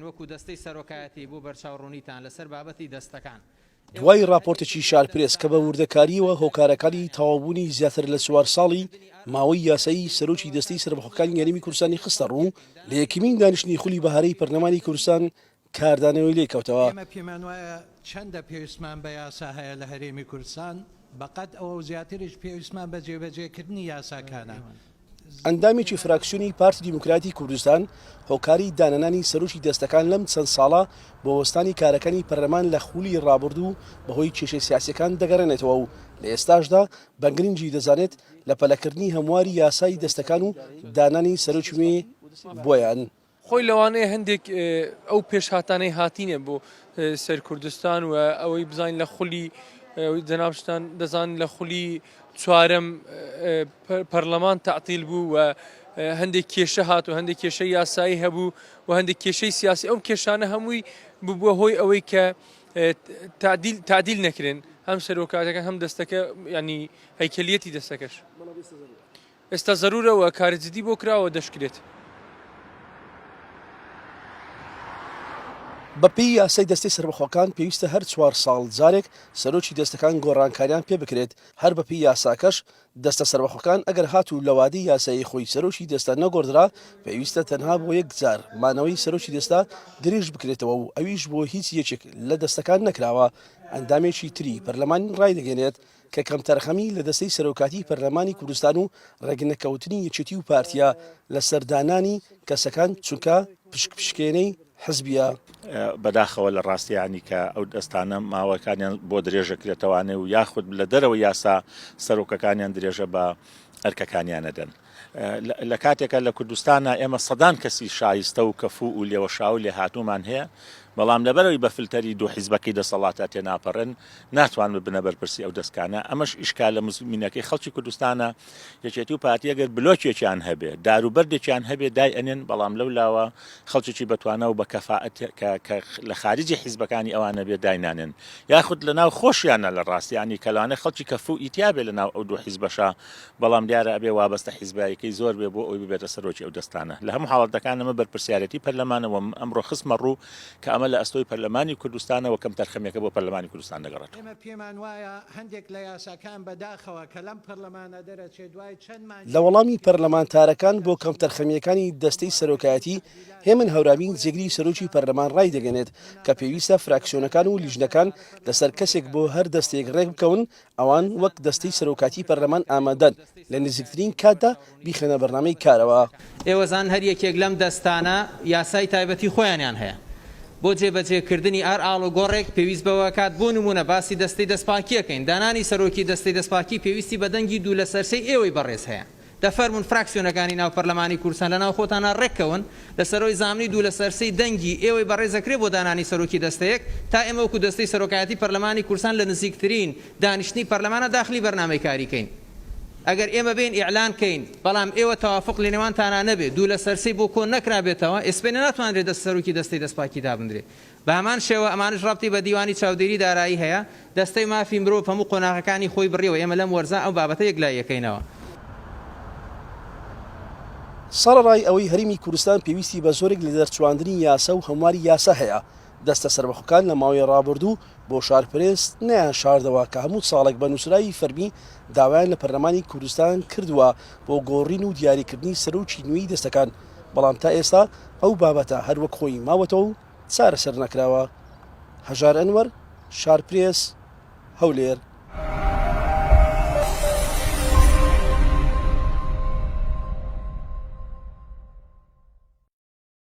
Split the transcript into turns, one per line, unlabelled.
وەکو دەستەی سەرۆکایەتی بوو بەرچاوڕوونیتان لەسەر بابەتی دەستەکان.
دوای راپۆرتێکی شارپرێس کە بە وردەکاریەوە هۆکارەکانی تەواوبوونی زیاتر لە 4 ساڵی ماوەی یاسایی سەرۆکی دەستەی سەربەخۆکانی یاریمی کوردستانی خستە ڕوو لە یەکەمین دانیشتنی خولی بەهارەی پەرلەمانی کوردستان کاردانەوەی لێکەوتەوە.
ئێمە پێمان وایە چەندە پێویستمان بە یاسا هەیە لە هەرێمی کوردستان، بەقەت ئەوە زیاتریش پێویستمان بە جێبەجێکردنی یاساکانە.
ئەندامێکی فراکسیۆنی پارتی دیموکراتی کوردستان هۆکاری دانەنانی سەرۆکی دەستەکان لەم چەند ساڵە بۆ وەستانی کارەکانی پەرلەمان لە خولی ڕابردوو بەهۆی کێشەی سیاسیەکان دەگەڕێنێتەوە و لە ئێستاشدا بەنگرنجی دەزانێت لە پەلەکردنی هەمواری یاسای دەستەکان و دانانی سەرۆکی نوێ بۆیان.
خۆی لەوانەیە هەندێک ئەو پێشهاتانەی هاتینێ بۆ سەر کوردستان و ئەوەی بزانین لە خولی جەنابشتان دەزان لە خولی چوارەم پەرلەمان تەعتیل بوو و هەندێک کێشە هات و هەندێک کێشە یاسایی هەبوو و هەندێک کێشەی سیاسی ئەو کێشانە هەمووی ببووە هۆی ئەوەی کە تعدیل نەکرێن هەم سەرۆکاتەکە هەم دەستەکە ینی هەیکەلیەتی دەستەکەش ئێستا زەرورەوە کارجددی بۆ کراوە دەشکرێت.
بەپێی یاسای دەستەی سەربەخۆکان پێویستە هەر 4 ساڵ جارێک سەرۆکی دەستەکان گۆڕانکاریان پێ بکرێت. هەر بەپێی یاساکەش دەستە سەربەخۆکان ئەگەر هات و لەوادەی یاسایی خۆی سەرۆکی دەستە نەگۆڕدرا پێویستە تەنها بۆ 1 جار مانەوەی سەرۆکی دەستا درێژ بکرێتەوە و ئەویش بۆ هیچ یەکێک لە دەستەکان نەکراوە. ئەندامێکی تری پەرلەمان ڕایدەگەنێت کە کەم تەرخەمی لە دەستەی سەرۆکاتی پەرلەمانی کوردستان و ڕێگنەکەوتنی یەکێتی و پارتیا لە سەردانانی کەسەکان چونکە پشکێنەی حزبیە.
بەداخەوە لە ڕاستیانی کە ئەو دەستانە ماوەکانیان بۆ درێژەکرێتەوانێ و یاخود لە دەرەوە یاسا سەرۆکەکانیان درێژە بە ئەرکەکانیانەدەن. لە کاتێکە لە کوردستانە ئێمە سەدان کەسی شایستە و کەفوو و لێوە شاو لێ هاتوومان هەیە، بەڵام لەبەرەوەی بە فلتەری دوو حیزبەکەی دەسەڵاتە تێناپەڕن ناتوان ببنە بەرپرسی ئەو دەستکانە. ئەمەش ئیشکال لە مزمینەکەی خەڵکی کوردستانە یەکێتی و پارتی ئەگەر بلۆکێکیان هەبێ داروبەردێکیان هەبێ دای ئەنێن، بەڵام لەو لاوە خەڵکی بەتوانە و بە کەفاءەت لە خارجی حیزبەکانی ئەوانە بێ داینانن یاخود لە ناو خۆشیانە لە ڕاستیانی کەلانە خەڵکی کەفوو ئیتیابێ لە ناو ئەو دوو حیزبەشە، بەڵام دیارە ئەبێ وابەستە حیزبایەکەی زۆر بێ بۆ ئەوی ببێتە سەرۆکی ئەو دەستانە. لە هەموو حاڵەتەکانەمە بەرپرسیارەتی پەرلەمانەوە ئەمڕۆ خستمە ڕوو کە ئەمە لە ئەستۆی پەرلەمانی کوردستانەوە کەم تەرخەمێکە بۆ پەرلەمانی کوردستان دەگەڕێت.
ئێمە پێمان وایە هەندێک لە یاساکان بەداخەوە کە لەم پەرلەمانە دەرەچێت دوای چەندمان
لە وەڵامی پەرلەمانتارەکان بۆ کەم تەرخەمیەکانی دەستەی سەرۆکایەتی هێمن هەورامین جێگری سەرۆکی پەرلەمان ڕای دەگەنێت کە پێویستە فراکسیۆنەکان و لیژنەکان لەسەر کەسێک بۆ هەر دەستێک ڕێک بکەون ئەوان وەک دەستەی سەرۆکاتی پەرلەمان ئامادەن لە نزیکترین کاتدا بیخەنە بەرنامەی کارەوە.
ئێوەزان هەر یەکێک لەم دەستانە یاسای تایبەتی خۆیانیان هەیە بۆ جێبەجێکردنی ئار ئاڵ و گۆڕێک پێویست بەوە کات بۆ نمونە باسی دەستەی دەستپاکیەکەین. دانانی سەرۆکی دەستەی دەستپاکی پێویستی بە دەنگی دوو لە سەرسەی ئێوەی بەڕێز هەیە. دەفەرمون فراکسیۆنەکانی ناو پەرلەمانی کوردستان لە ناو خۆتانە ڕێککەون لە سەرۆی زامنی دوو لە سەرسەی دەنگی ئێوەی بەڕێزەکرێ بۆ دانانی سەرۆکی دەستەیەک تا ئێمە وەکو دەستەی سەرۆکایەتی پەرلەمانی کوردستان لە نزیکترین دانیشتنی پەرلەمانە داخلی بەرنامەی کاریکەین. ئەگەر ئێمە بین ئیعلان کەین بەڵام ئێوە تەوافق لە نێوانتانە نەبێت دوو لە سەرسەی بۆ کۆن نەکرابێتەوە ئێسپێنە ناتوانرێت دەست سەرۆکی دەستەی دەستپاکی دابدرێت. بە هەمان شێوە ئەمانش ڕابتی بە دیوانی چاودێری دارایی هەیە دەستەی مافی مرۆڤ هەموو قۆناغەکانی خۆی بڕیەوە ئێمە لەم وەرزە ئەو بابەتە یەکلایەکەینەوە.
سەرەڕای ئەوەی هەرێمی کوردستان پێویستی بە زۆرێک لە دەرچواندنی یاسا و هەمواری یاسا هەیە دەستە سەربەخۆکان لە ماوەی ڕابردوو بۆ شارپرێس نیان شاردەوە کە هەموو ساڵێک بە نووسرایی فەرمی داوایان لە پەرلەمانی کوردستان کردووە بۆ گۆڕین و دیاریکردنی سەرۆکی نوێی دەستەکان، بەڵام تا ئێستا ئەو بابەتە هەروەک خۆی ماوەتەوە و چارەسەر نەکراوە. هەژار ئەنوەر، شارپرێس، هەولێر.